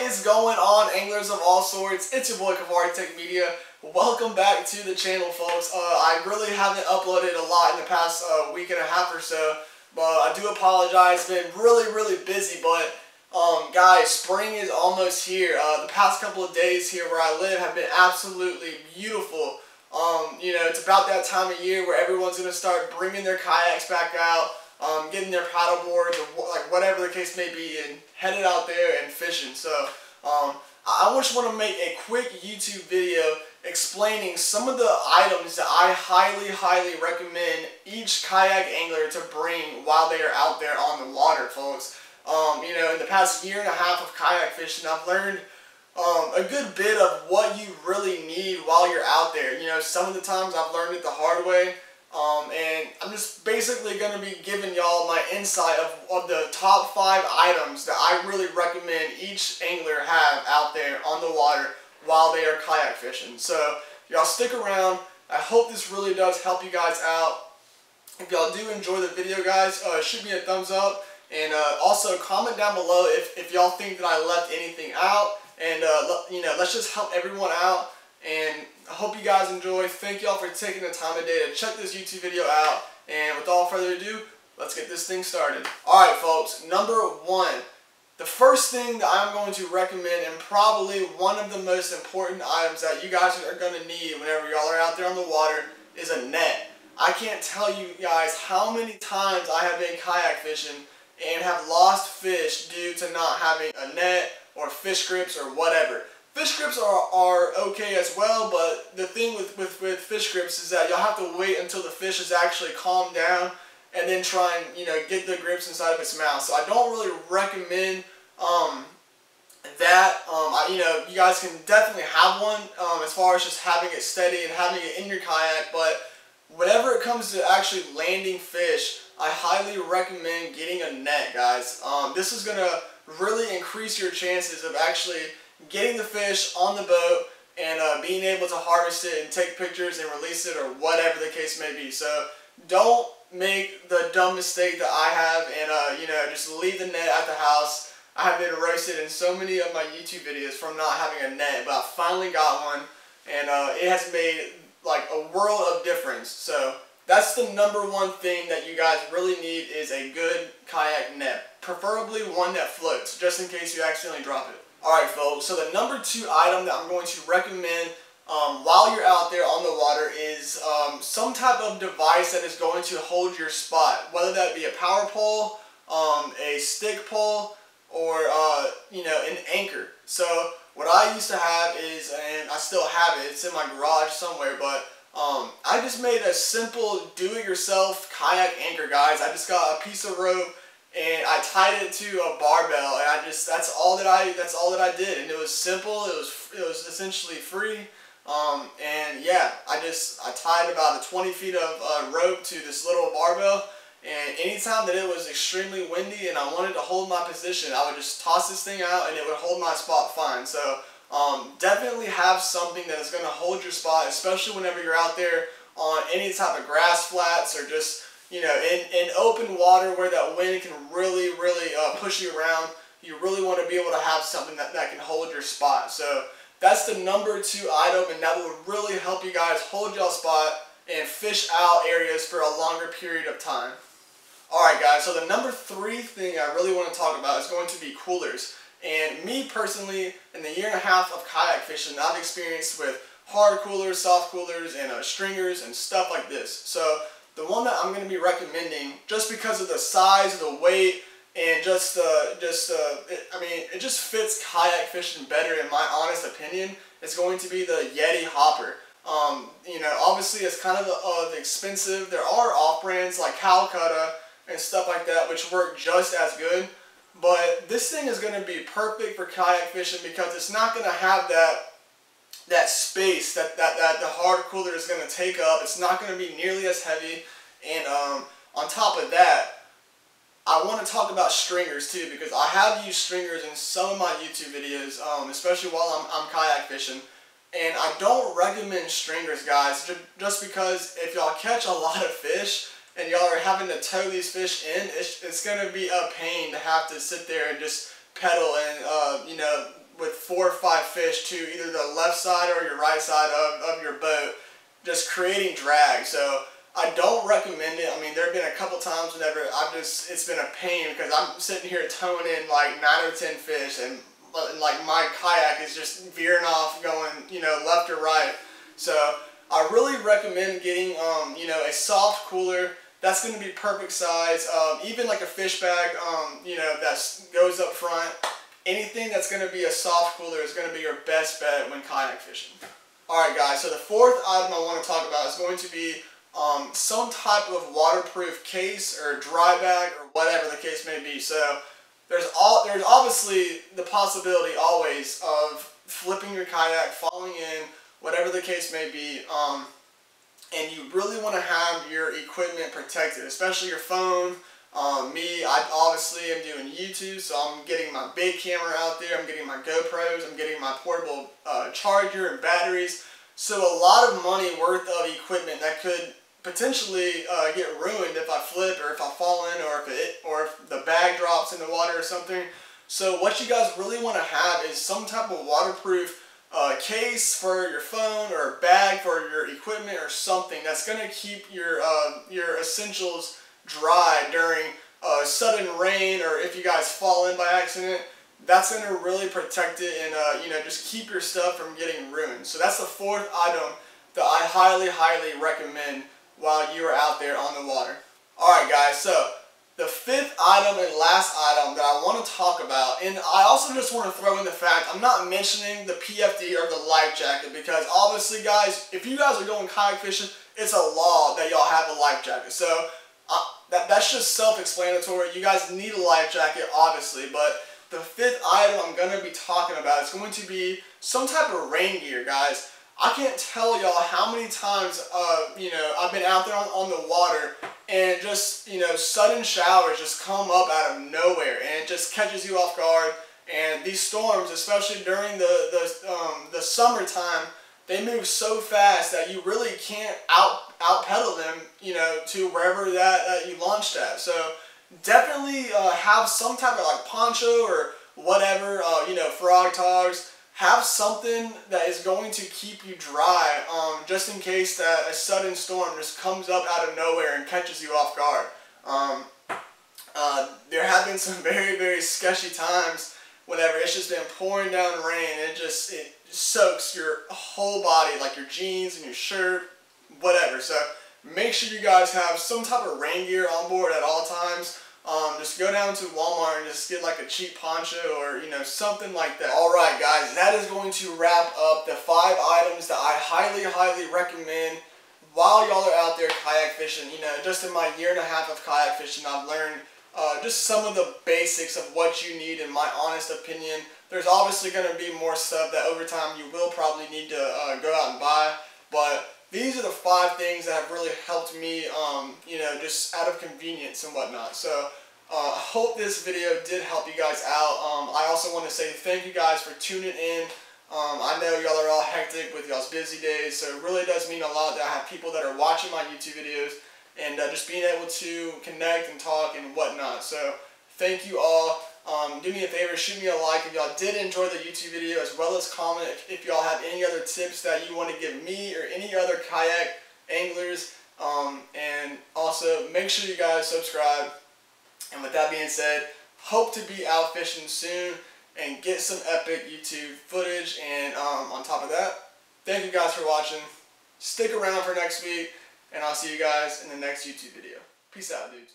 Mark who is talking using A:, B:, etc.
A: What is going on, anglers of all sorts? It's your boy Kayak Tech Media. Welcome back to the channel, folks. I really haven't uploaded a lot in the past week and a half or so, but I do apologize. Been really busy, but guys, spring is almost here. The past couple of days here where I live have been absolutely beautiful. You know, it's about that time of year where everyone's going to start bringing their kayaks back out, getting their paddle boards, or like whatever the case may be, and headed out there and fishing. So I just want to make a quick YouTube video explaining some of the items that I highly recommend each kayak angler to bring while they are out there on the water, folks. You know, in the past year and a half of kayak fishing, I've learned a good bit of what you really need while you're out there. You know, some of the times I've learned it the hard way, and I'm just basically going to be giving y'all my insight of the top 5 items that I really recommend each angler have out there on the water while they are kayak fishing. So y'all stick around. I hope this really does help you guys out. If y'all do enjoy the video, guys, shoot me a thumbs up, and also comment down below if y'all think that I left anything out. And you know, let's just help everyone out, and I hope you guys enjoy. Thank y'all for taking the time today to check this YouTube video out, and without further ado, let's get this thing started. Alright folks, number 1. The first thing that I'm going to recommend, and probably one of the most important items that you guys are going to need whenever y'all are out there on the water, is a net. I can't tell you guys how many times I have been kayak fishing and have lost fish due to not having a net or fish grips or whatever. Fish grips are okay as well, but the thing with fish grips is that you'll have to wait until the fish is actually calmed down and then try and, you know, get the grips inside of its mouth. So I don't really recommend that. You know, you guys can definitely have one as far as just having it steady and having it in your kayak, but whenever it comes to actually landing fish, I highly recommend getting a net, guys. This is going to really increase your chances of actually getting the fish on the boat and being able to harvest it and take pictures and release it or whatever the case may be. So don't make the dumb mistake that I have and you know, just leave the net at the house. I have been roasted in so many of my YouTube videos from not having a net, but I finally got one, and it has made like a world of difference. So that's the number 1 thing that you guys really need, is a good kayak net. Preferably one that floats, just in case you accidentally drop it. Alright folks, so the number 2 item that I'm going to recommend while you're out there on the water is some type of device that is going to hold your spot. Whether that be a power pole, a stick pole, or you know, an anchor. So what I used to have is, and I still have it, it's in my garage somewhere, but I just made a simple do-it-yourself kayak anchor, guys. I just got a piece of rope and I tied it to a barbell, and that's all that I did, and it was simple. It was essentially free, and yeah, I tied about 20 feet of rope to this little barbell, and anytime that it was extremely windy and I wanted to hold my position, I would just toss this thing out and it would hold my spot fine. So definitely have something that is going to hold your spot, especially whenever you're out there on any type of grass flats or just, you know, in open water where that wind can really push you around. You really want to be able to have something that can hold your spot. So that's the number 2 item, and that will really help you guys hold your spot and fish out areas for a longer period of time. Alright guys, so the number 3 thing I really want to talk about is going to be coolers. And me personally, in the year and a half of kayak fishing, I've experienced with hard coolers, soft coolers, and stringers and stuff like this. So the one that I'm going to be recommending, just because of the size, the weight, and just I mean, it just fits kayak fishing better in my honest opinion, is going to be the Yeti hopper. You know, obviously it's kind of expensive. There are off-brands like Calcutta and stuff like that which work just as good. But this thing is going to be perfect for kayak fishing because it's not going to have that space that the hard cooler is going to take up. It's not going to be nearly as heavy. And on top of that, I want to talk about stringers too, because I have used stringers in some of my YouTube videos, especially while I'm kayak fishing. And I don't recommend stringers, guys, just because if y'all catch a lot of fish and y'all are having to tow these fish in, it's going to be a pain to have to sit there and just pedal and, you know, with 4 or 5 fish to either the left side or your right side of your boat, just creating drag. So I don't recommend it. I mean, there have been a couple times whenever it's been a pain because I'm sitting here towing in like 9 or 10 fish, and like my kayak is just veering off, going, you know, left or right. So I really recommend getting, you know, a soft cooler. That's going to be perfect size. Even like a fish bag, you know, that goes up front. Anything that's going to be a soft cooler is going to be your best bet when kayak fishing. Alright guys, so the fourth item I want to talk about is going to be some type of waterproof case or dry bag or whatever the case may be. So there's obviously the possibility always of flipping your kayak, falling in, whatever the case may be, and you really want to have your equipment protected, especially your phone. I obviously am doing YouTube, so I'm getting my big camera out there, I'm getting my GoPros, I'm getting my portable charger and batteries. So a lot of money worth of equipment that could potentially get ruined if I flip or if I fall in or if the bag drops in the water or something. So what you guys really want to have is some type of waterproof case for your phone or a bag for your equipment or something that's going to keep your essentials dry during sudden rain, or if you guys fall in by accident. That's going to really protect it and you know, just keep your stuff from getting ruined. So that's the fourth item that I highly recommend while you are out there on the water. Alright guys, so the fifth item and last item that I want to talk about, and I also just want to throw in the fact I'm not mentioning the PFD or the life jacket, because obviously guys, if you guys are going kayak fishing, it's a law that y'all have a life jacket. So that's just self-explanatory. You guys need a life jacket obviously, but the fifth item I'm going to be talking about is going to be some type of rain gear, guys. I can't tell y'all how many times, you know, I've been out there on the water and just, you know, sudden showers just come up out of nowhere and it just catches you off guard. And these storms, especially during the summertime, they move so fast that you really can't out pedal them, you know, to wherever that you launched at. So definitely have some type of like poncho or whatever, you know, frog togs. Have something that is going to keep you dry, just in case that a sudden storm just comes up out of nowhere and catches you off guard. There have been some very sketchy times whenever it's just been pouring down rain and it soaks your whole body, like your jeans and your shirt, whatever. So make sure you guys have some type of rain gear on board at all times. Just go down to Walmart and just get like a cheap poncho or, you know, something like that. Alright guys, that is going to wrap up the 5 items that I highly recommend while y'all are out there kayak fishing. You know, just in my 1.5 years of kayak fishing, I've learned just some of the basics of what you need, in my honest opinion. There's obviously going to be more stuff that over time you will probably need to go out and buy, but these are the 5 things that have really helped me, you know, just out of convenience and whatnot. So I hope this video did help you guys out. I also want to say thank you guys for tuning in. I know y'all are all hectic with y'all's busy days, so it really does mean a lot that I have people that are watching my YouTube videos and just being able to connect and talk and whatnot. So thank you all. Do me a favor, shoot me a like if y'all did enjoy the YouTube video, as well as comment if y'all have any other tips that you want to give me or any other kayak anglers. And also make sure you guys subscribe. And with that being said, hope to be out fishing soon and get some epic YouTube footage. And on top of that, thank you guys for watching. Stick around for next week, and I'll see you guys in the next YouTube video. Peace out, dudes.